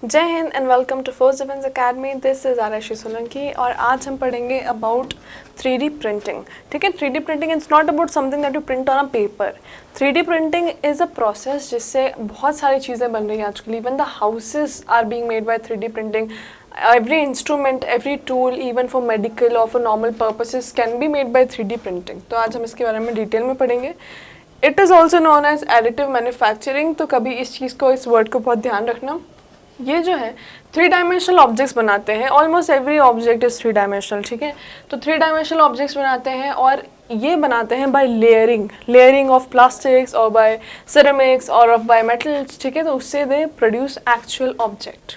जय Hind and welcome to Force Defence Academy. This is Rashi Solanki और आज हम पढ़ेंगे अबाउट 3D प्रिंटिंग। ठीक है, 3D printing it's not about something that you print on a paper. 3D printing is a process जिससे बहुत सारी चीज़ें बन रही हैं आजकल। Even the houses are being made by 3D printing. Every instrument, every tool, even for medical or for normal purposes can be made by 3D printing। तो आज हम इसके बारे में डिटेल में पढ़ेंगे। It is also known as additive manufacturing. तो कभी इस चीज़ को, इस वर्ड को बहुत ध्यान रखना। ये जो है 3 डायमेंशनल ऑब्जेक्ट्स बनाते हैं। Almost every object is 3 dimensional. ठीक है, तो 3 डायमेंशनल ऑब्जेक्ट्स बनाते हैं और ये बनाते हैं बाय लेयरिंग ऑफ प्लास्टिक्स और बाय सिरेमिक्स और ऑफ बाय मेटल्स। ठीक है, तो उससे they produce actual object.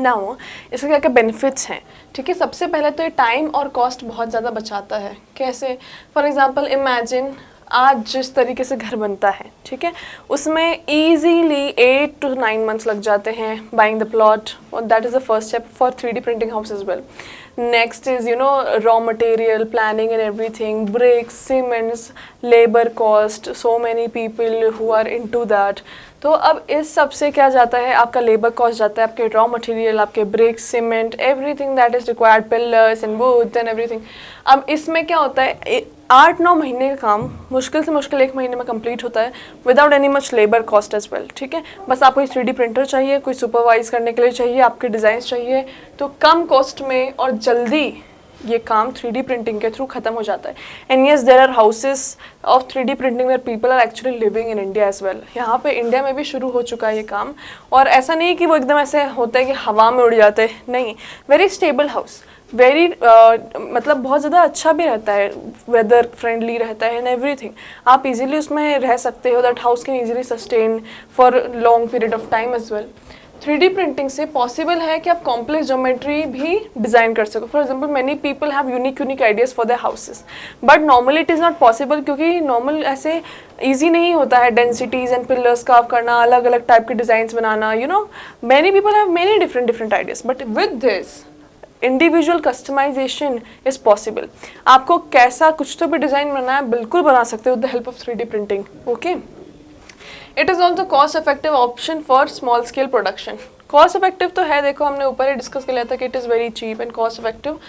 Now इसके क्या क्या बेनिफिट्स हैं। ठीक है, सबसे पहले तो ये टाइम और कॉस्ट बहुत ज़्यादा बचाता है। कैसे? फॉर एग्जांपल इमेजिन आज जिस तरीके से घर बनता है, ठीक है, उसमें ईजीली 8 to 9 months लग जाते हैं बाइंग द प्लॉट। और that is the first step for 3D printing house as well. Next is raw material, planning and everything, bricks, cements, labour cost, so many people who are into that. तो अब इस सब से क्या जाता है, आपका लेबर कॉस्ट जाता है, आपके रॉ मटेरियल, आपके bricks, cement, everything that is required, pillars and wood and everything. अब इसमें क्या होता है, 8-9 महीने का काम मुश्किल से मुश्किल 1 महीने में कंप्लीट होता है without any much labour cost as well. ठीक है, बस आपको एक 3D प्रिंटर चाहिए, कोई सुपरवाइज करने के लिए चाहिए, आपके डिज़ाइंस चाहिए, तो कम कॉस्ट में और जल्दी ये काम 3D प्रिंटिंग के थ्रू ख़त्म हो जाता है। And yes, there are houses of 3D printing where people are actually living in India as well. यहाँ पे इंडिया में भी शुरू हो चुका है ये काम। और ऐसा नहीं है कि वो एकदम ऐसे होता है कि हवा में उड़ जाते हैं, नहीं, वेरी स्टेबल हाउस, वेरी मतलब बहुत ज़्यादा अच्छा भी रहता है, वेदर फ्रेंडली रहता है एंड एवरीथिंग। आप इजीली उसमें रह सकते हो। That house can easily sustain for long period of time as well. 3D printing से पॉसिबल है कि आप कॉम्प्लेक्स ज्योमेट्री भी डिज़ाइन कर सको। For example many people have unique ideas for their houses, but normally it is not possible, क्योंकि normal ऐसे easy नहीं होता है डेंसिटीज एंड पिलर्स कार्व करना, अलग अलग टाइप के डिज़ाइंस बनाना। Many people have many different ideas, but with this individual customisation is possible. आपको कैसा कुछ तो भी डिज़ाइन बनाना है, बिल्कुल बना सकते हो with the help of 3D printing. Okay, it is also cost effective option for small scale production. Cost effective तो है, देखो हमने ऊपर ही डिस्कस कर लिया था कि it is very cheap and cost effective.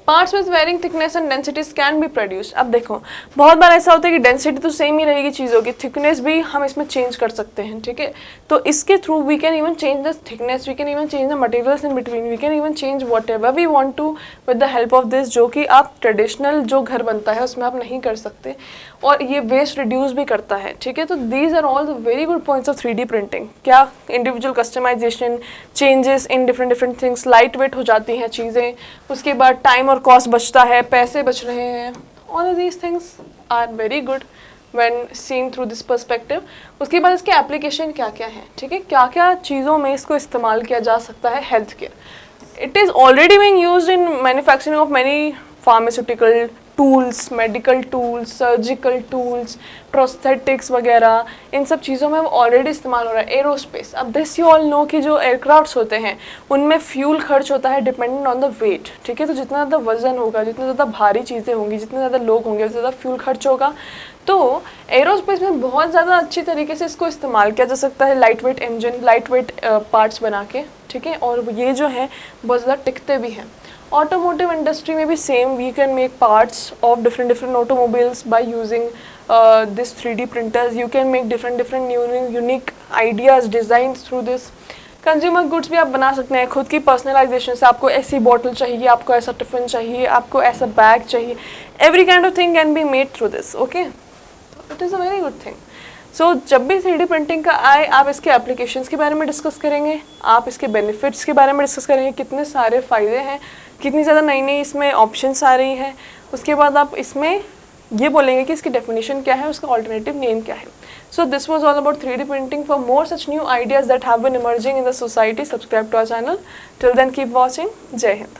Parts with varying thickness and densities can be produced. अब देखो बहुत बार ऐसा होता है कि डेंसिटी तो सेम ही रहेगी चीज़ों की, थिकनेस भी हम इसमें चेंज कर सकते हैं। ठीक है, तो इसके through we can even change the thickness, we can even change the materials in between, we can even change whatever we want to with the help of this, जो कि आप ट्रेडिशनल जो घर बनता है उसमें आप नहीं कर सकते। और ये वेस्ट रिड्यूस भी करता है। ठीक है, तो these are all the very good points of 3D printing. क्या? Individual customisation, changes in different things, light weight हो जाती हैं चीज़ें, उसके बाद टाइम और कॉस्ट बचता है, पैसे बच रहे हैं। All of these things are very good when seen through this perspective. उसके बाद इसके एप्लीकेशन क्या क्या है, ठीक है, क्या क्या चीज़ों में इसको इस्तेमाल किया जा सकता है। Health care, it is already being used in manufacturing of many pharmaceutical tools, medical tools, surgical tools, prosthetics वगैरह, इन सब चीज़ों में वो ऑलरेडी इस्तेमाल हो रहा है। एरोस्पेस, अब दिस यू ऑल नो कि जो एयरक्राफ्ट्स होते हैं उनमें फ्यूल खर्च होता है डिपेंडेंट ऑन द वेट। ठीक है, तो जितना ज़्यादा वजन होगा, जितना ज़्यादा भारी चीज़ें होंगी, जितने ज़्यादा लोग होंगे, उतना ज़्यादा फ्यूल खर्च होगा। तो एरोस्पेस में बहुत ज़्यादा अच्छी तरीके से इसको इस्तेमाल किया जा सकता है, light weight engine, light weight parts बना के। ठीक है, और ये जो है बहुत ज़्यादा टिकते भी हैं। ऑटोमोटिव इंडस्ट्री में भी same, we can make parts of different automobiles by using this 3D printers. You can make different unique ideas, designs through this. Consumer goods भी आप बना सकते हैं खुद की पर्सनलाइजेशन से। आपको ऐसी बॉटल चाहिए, आपको ऐसा टिफिन चाहिए, आपको ऐसा बैग चाहिए, every kind of thing can be made through this. Okay, it is a very good thing. So जब भी 3D प्रिंटिंग का आए, आप इसके एप्लीकेशंस के बारे में डिस्कस करेंगे, आप इसके बेनिफिट्स के बारे में डिस्कस करेंगे, कितने सारे फ़ायदे हैं, कितनी ज़्यादा नई इसमें ऑप्शंस आ रही हैं। उसके बाद आप इसमें ये बोलेंगे कि इसकी डेफिनेशन क्या है, उसका ऑल्टरनेटिव नेम क्या है। So this was all about 3D printing. For more such new ideas that have been emerging in the society, subscribe to our channel. Till then keep watching. जय हिंद।